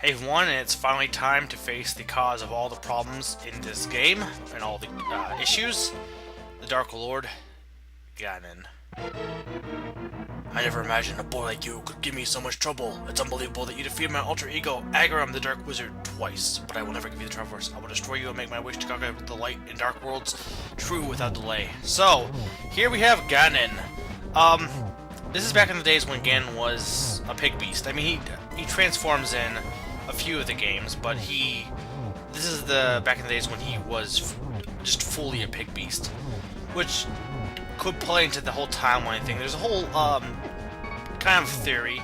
Hey everyone, and it's finally time to face the cause of all the problems in this game and all the issues. The Dark Lord, Ganon. I never imagined a boy like you could give me so much trouble. It's unbelievable that you defeated my alter ego, Agaram the Dark Wizard, twice. But I will never give you the Triforce. I will destroy you and make my wish to conquer the light and dark worlds true without delay. So, here we have Ganon. This is back in the days when Ganon was a pig beast. I mean, he transforms in a few of the games, but this is the back in the days when he was just fully a pig beast, which could play into the whole timeline thing. There's a whole kind of theory: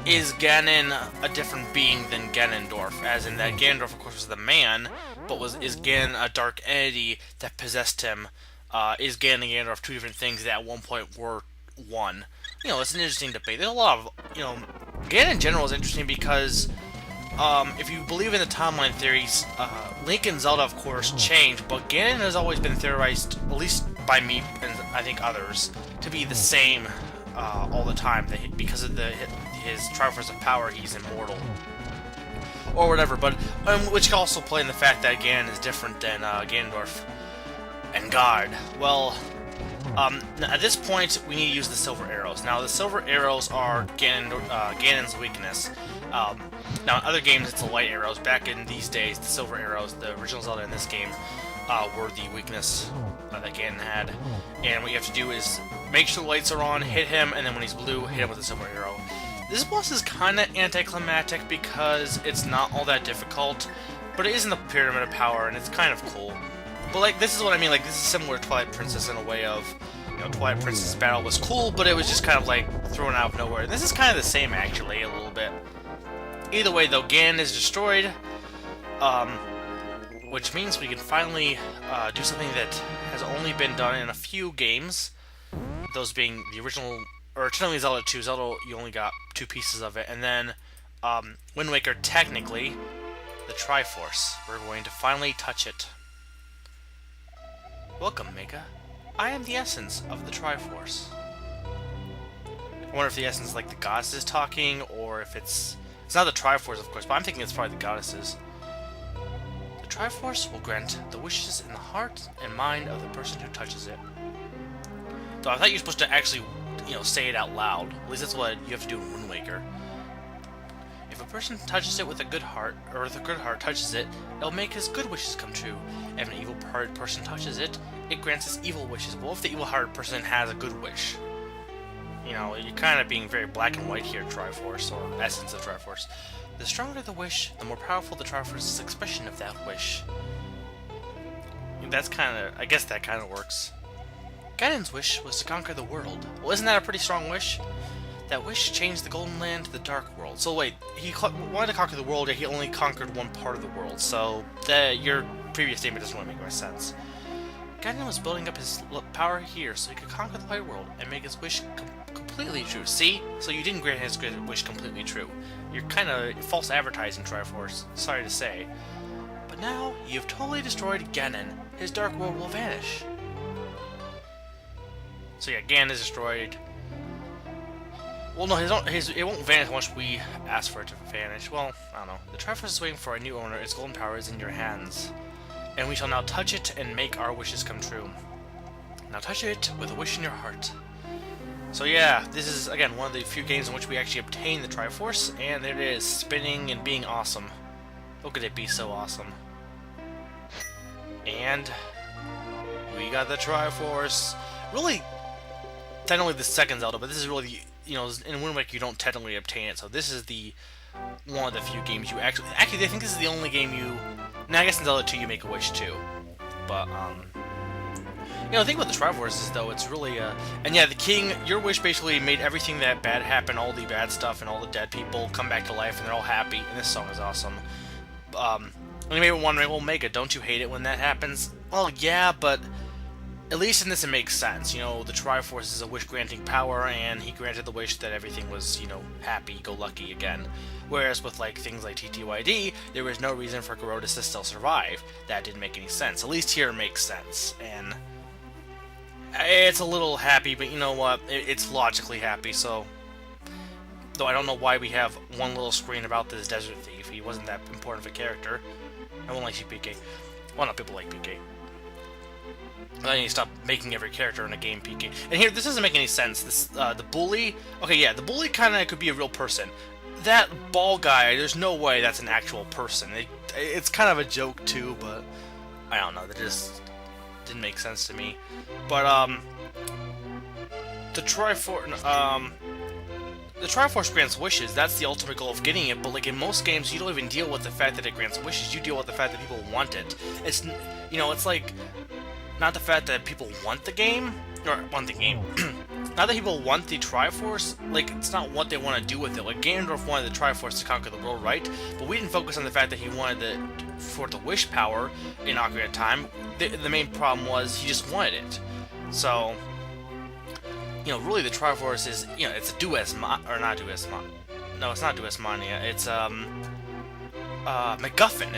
is Ganon a different being than Ganondorf? As in that Ganondorf, of course, was the man, but is Ganon a dark entity that possessed him? Is Ganon and Ganondorf two different things that at one point were one? You know, it's an interesting debate. There's a lot of, Ganon in general is interesting because if you believe in the timeline theories, Link and Zelda, of course, change, but Ganon has always been theorized, at least by me and I think others, to be the same all the time. Because of his Triforce of power, he's immortal. Or whatever, but which can also play in the fact that Ganon is different than Ganondorf and God. Well, at this point, we need to use the silver arrows. Now, the silver arrows are Ganon's weakness. Now, in other games, it's the light arrows. Back in these days, the silver arrows, the original Zelda in this game, were the weakness that Ganon had. And what you have to do is make sure the lights are on, hit him, and then when he's blue, hit him with a silver arrow. This boss is kind of anticlimactic because it's not all that difficult, but it is in the Pyramid of Power, and it's kind of cool. But, like, this is what I mean, like, this is similar to Twilight Princess in a way of, Twilight Princess battle was cool, but it was just kind of, like, thrown out of nowhere. And this is kind of the same, actually, a little bit. Either way, though, Ganon is destroyed, which means we can finally do something that has only been done in a few games, those being the original, or technically Zelda 2. Zelda, you only got 2 pieces of it, and then Wind Waker, technically, the Triforce. We're going to finally touch it. Welcome, Mega. I am the essence of the Triforce. I wonder if the essence is like the goddesses talking, or if it's not the Triforce, of course, but I'm thinking it's probably the goddesses. The Triforce will grant the wishes in the heart and mind of the person who touches it. So I thought you were supposed to actually, say it out loud. At least that's what you have to do in Wind Waker. If a person touches it with a good heart, or if a good heart touches it, it'll make his good wishes come true. If an evil-hearted person touches it, it grants his evil wishes. Well, if the evil-hearted person has a good wish? You're kind of being very black and white here, Triforce, or essence of Triforce. The stronger the wish, the more powerful the Triforce's expression of that wish. That's I guess that kind of works. Ganon's wish was to conquer the world. Well, isn't that a pretty strong wish? That wish changed the Golden Land to the Dark World. So wait, he wanted to conquer the world, yet he only conquered one part of the world. So your previous statement doesn't really make much sense. Ganon was building up his power here so he could conquer the White World and make his wish completely true. See? So you didn't grant his wish completely true. You're kind of false advertising, Triforce. Sorry to say. But now, you've totally destroyed Ganon. His Dark World will vanish. So yeah, Ganon is destroyed. Well, no, it won't vanish once we ask for it to vanish. Well, I don't know. The Triforce is waiting for a new owner. Its golden power is in your hands. And we shall now touch it and make our wishes come true. Now touch it with a wish in your heart. So yeah, this is, again, one of the few games in which we actually obtain the Triforce, and there it is, spinning and being awesome. Look at it be so awesome. And we got the Triforce. Really, technically the second Zelda, but this is really, in Wind Waker you don't technically obtain it, so this is one of the few games you actually I think this is the only game you, now I guess in Zelda 2 you make a wish too, but, the thing about the Triforce is, though, it's really, and yeah, the king, your wish basically made everything that bad happen, all the bad stuff and all the dead people come back to life and they're all happy, and this song is awesome. You may be wondering, well, Mega, don't you hate it when that happens? Well, yeah, but at least in this it makes sense. The Triforce is a wish-granting power, and he granted the wish that everything was, happy-go-lucky again. Whereas with, things like TTYD, there was no reason for Garotis to still survive. That didn't make any sense. At least here it makes sense, and it's a little happy, but you know what? It's logically happy, so Though I don't know why we have one little screen about this desert thief. He wasn't that important of a character. No one likes you, PK. Well, not people like PK. I need to stop making every character in a game PK. And here, this doesn't make any sense. This the bully. Okay, yeah, the bully kind of could be a real person. That ball guy, there's no way that's an actual person. It's kind of a joke too, but I don't know. That just didn't make sense to me. But the Triforce grants wishes. That's the ultimate goal of getting it. But like in most games, you don't even deal with the fact that it grants wishes. You deal with the fact that people want it. It's it's like not the fact that people want the game or want the game. Not that people want the Triforce, like, it's not what they want to do with it. Like, Ganondorf wanted the Triforce to conquer the world, right? But we didn't focus on the fact that he wanted for the wish power in Ocarina of Time. The main problem was he just wanted it. So, really the Triforce is, it's a or not no, it's not Duas Mania. It's, MacGuffin.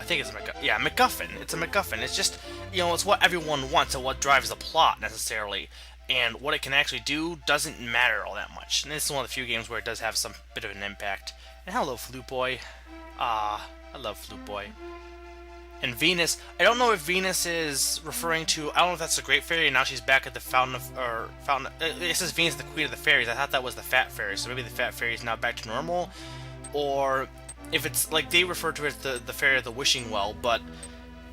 I think it's a MacGuffin. Yeah, MacGuffin. It's a MacGuffin. It's just, it's what everyone wants and what drives the plot, necessarily. And what it can actually do doesn't matter all that much. And this is one of the few games where it does have some bit of an impact. And hello, Flute Boy. I love Flute Boy. And Venus, I don't know if Venus is referring to, I don't know if that's the Great Fairy, and now she's back at the Fountain, it says Venus, the Queen of the Fairies. I thought that was the Fat Fairy, so maybe the Fat Fairy is now back to normal. Or if it's, like, they refer to it as the Fairy of the Wishing Well, but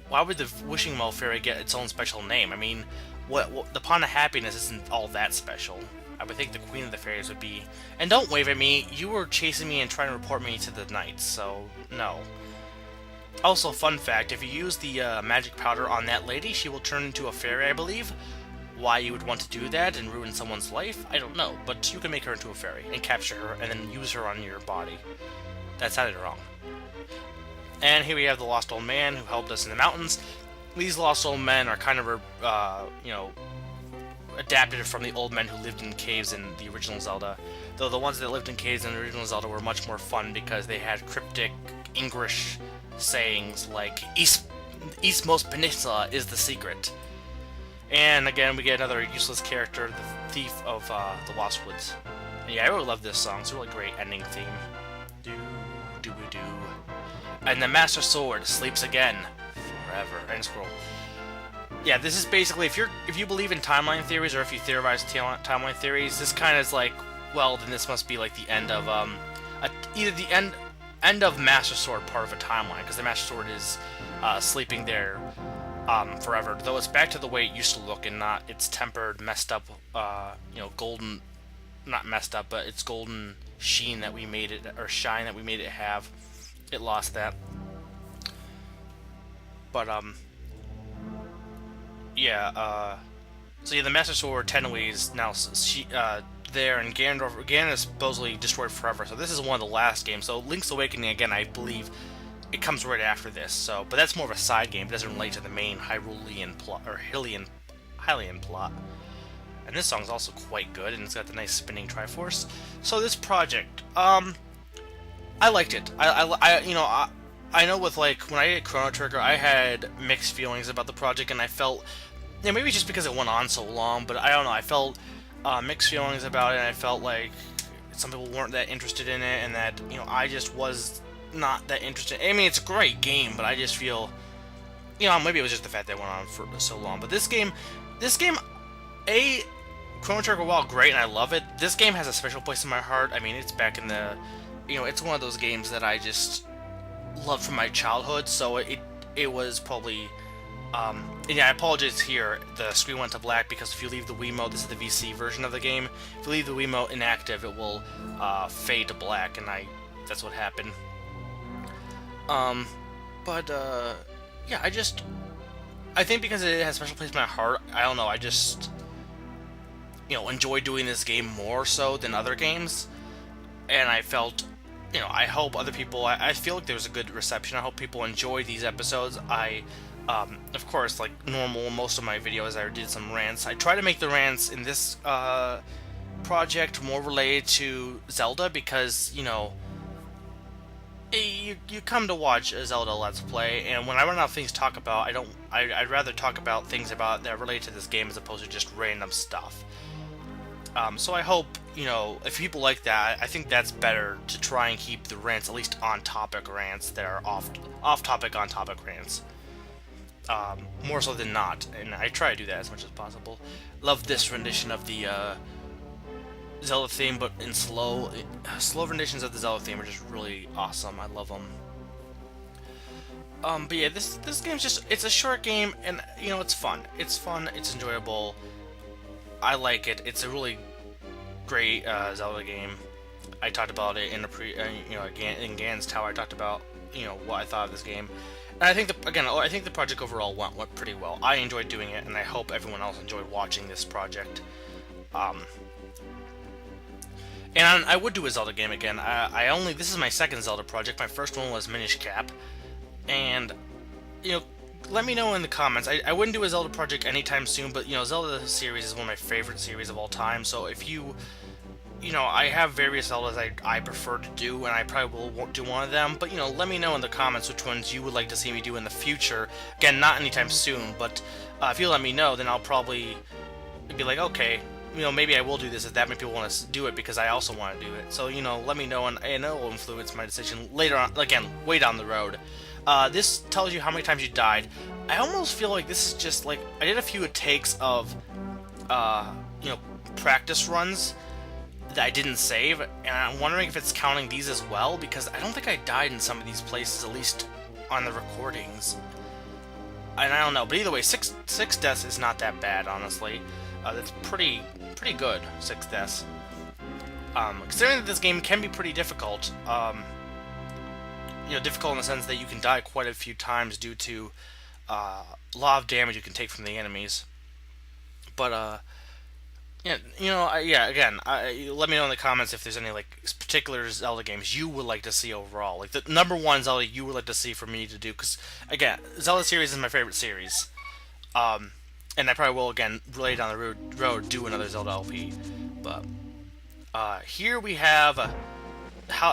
why would the Wishing Well Fairy get its own special name? I mean, the Pond of Happiness isn't all that special. I would think the Queen of the Fairies would be. And don't wave at me, you were chasing me and trying to report me to the Knights, so no. Also, fun fact, if you use the magic powder on that lady, she will turn into a fairy, I believe. Why you would want to do that and ruin someone's life, I don't know, but you can make her into a fairy and capture her and then use her on your body. That sounded wrong. And here we have the Lost Old Man who helped us in the mountains. These Lost Old Men are kind of, adapted from the old men who lived in caves in the original Zelda. Though the ones that lived in caves in the original Zelda were much more fun because they had cryptic English sayings like Eastmost Peninsula is the secret. And again, we get another useless character, the Thief of the Lost Woods. And yeah, I really love this song. It's a really great ending theme. Do do do. And the Master Sword sleeps again forever. End scroll. Yeah, this is basically if you believe in timeline theories or if you theorize timeline theories, this kind of is like, well, then this must be like the end of either the end of Master Sword part of a timeline, because the Master Sword is sleeping there forever. Though it's back to the way it used to look and not its tempered, messed up, golden, not messed up, but its golden sheen that we made it, or shine that we made it have. It lost that. But so yeah, the Master Sword technically is now there, and Ganon is supposedly destroyed forever. So this is one of the last games. So Link's Awakening, again, I believe it comes right after this. So, but that's more of a side game. It doesn't relate to the main Hyrulean plot or Hylian plot. And this song's also quite good, and it's got the nice spinning Triforce. So this project, I liked it. I know with, like, when I did Chrono Trigger, I had mixed feelings about the project, and I felt, maybe just because it went on so long, but I don't know, I felt mixed feelings about it, and I felt like some people weren't that interested in it, and that, I just was not that interested. I mean, it's a great game, but I just feel, maybe it was just the fact that it went on for so long. But this game, Chrono Trigger, while great, and I love it, this game has a special place in my heart. I mean, it's back in the, it's one of those games that I just loved from my childhood, so it was probably, and yeah, I apologize here, the screen went to black, because if you leave the Wiimote, this is the VC version of the game, if you leave the Wiimote inactive, it will fade to black, and that's what happened. Yeah, I think because it has a special place in my heart, I don't know, I just, enjoy doing this game more so than other games, and I felt, I hope other people, I feel like there was a good reception. I hope people enjoy these episodes. Of course, like normal, most of my videos I did some rants. I try to make the rants in this project more related to Zelda, because, you come to watch a Zelda Let's Play, and when I run out of things to talk about, I'd rather talk about things that relate to this game as opposed to just random stuff. So I hope you know, if people like that, I think that's better to try and keep the rants at least on topic rants that are off topic on topic rants. More so than not, and I try to do that as much as possible. Love this rendition of the Zelda theme, but in slow renditions of the Zelda theme are just really awesome. I love them. But yeah, this game's just, it's a short game, and you know, it's fun. It's fun. It's enjoyable. I like it. It's a really great Zelda game. I talked about it in in Gan's Tower. I talked about, you know, what I thought of this game. And I think I think the project overall went pretty well. I enjoyed doing it, and I hope everyone else enjoyed watching this project. And I would do a Zelda game again. This is my second Zelda project. My first one was Minish Cap, and you know, let me know in the comments. I wouldn't do a Zelda project anytime soon, but you know, Zelda series is one of my favorite series of all time. So if you know, I have various Zeldas I prefer to do, and I probably will do one of them. But you know, let me know in the comments which ones you would like to see me do in the future. Again, not anytime soon, but if you let me know, then I'll probably be like, okay, you know, maybe I will do this if that many people want to do it, because I also want to do it. So you know, let me know, and it will influence my decision later on. Again, way down the road. This tells you how many times you died. I almost feel like this is just like, I did a few takes of you know, practice runs that I didn't save, and I'm wondering if it's counting these as well, because I don't think I died in some of these places, at least on the recordings. And I don't know, but either way, six deaths is not that bad, honestly. That's pretty good, 6 deaths. Considering that this game can be pretty difficult, you know, difficult in the sense that you can die quite a few times due to a lot of damage you can take from the enemies. But yeah, you know, again, let me know in the comments if there's any like particular Zelda games you would like to see overall, like the #1 Zelda you would like to see for me to do. Because again, Zelda series is my favorite series, and I probably will again later down the road do another Zelda LP. But here we have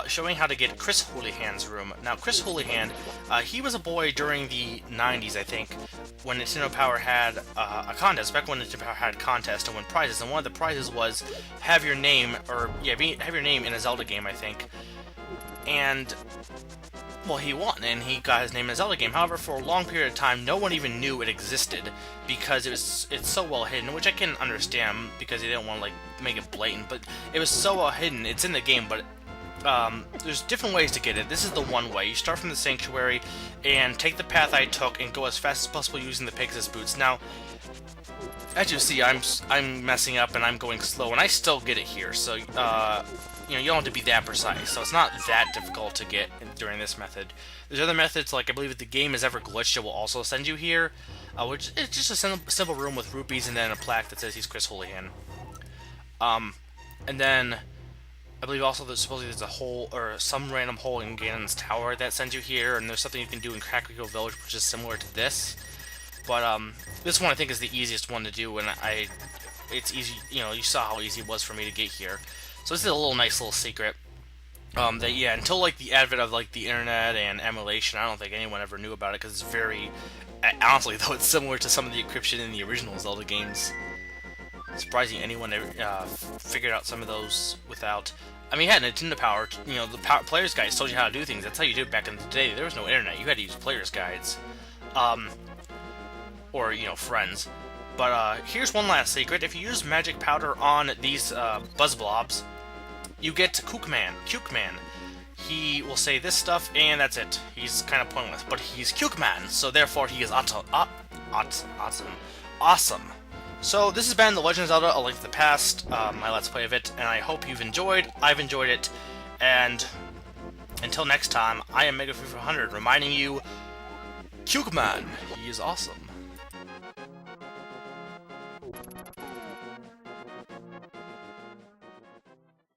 showing how to get Crisafulli Hand's room. Now, Crisafulli Hand, he was a boy during the 90s, I think, when Nintendo Power had a contest, back when Nintendo Power had contests to win prizes, and one of the prizes was have your name, have your name in a Zelda game, I think. And well, he won, and he got his name in a Zelda game. However, for a long period of time, no one even knew it existed, because it's so well hidden, which I can understand, because they didn't want to like make it blatant, but it was so well hidden. It's in the game, but there's different ways to get it. This is the one way. You start from the sanctuary and take the path I took and go as fast as possible using the Pegasus boots. Now, as you see, I'm messing up and I'm going slow, and I still get it here. So you know, you don't have to be that precise. So it's not that difficult to get during this method. There's other methods, like I believe if the game is ever glitched, it will also send you here, which is just a simple room with rupees and then a plaque that says he's Crisafulli Hand. And then I believe also supposedly there's a hole, or some random hole in Ganon's tower that sends you here, and there's something you can do in Crackle Village which is similar to this. But this one I think is the easiest one to do, and it's easy. You know, you saw how easy it was for me to get here. So this is a nice little secret. That yeah, until like the advent of like the internet and emulation, I don't think anyone ever knew about it, because it's very, honestly though, it's similar to some of the encryption in the original Zelda games. Surprising anyone ever figured out some of those without. I mean, you had Nintendo Power. You know, the player's guides told you how to do things. That's how you did it back in the day. There was no internet. You had to use player's guides, or you know, friends. But here's one last secret: if you use magic powder on these buzz blobs, you get Cookman. He will say this stuff, and that's it. He's kind of pointless, but he's Cookman, so therefore he is awesome. So this has been The Legend of Zelda: A Link to the Past, my Let's Play of it, and I hope you've enjoyed. I've enjoyed it, and until next time, I am Mega400 reminding you, Cookman, he is awesome.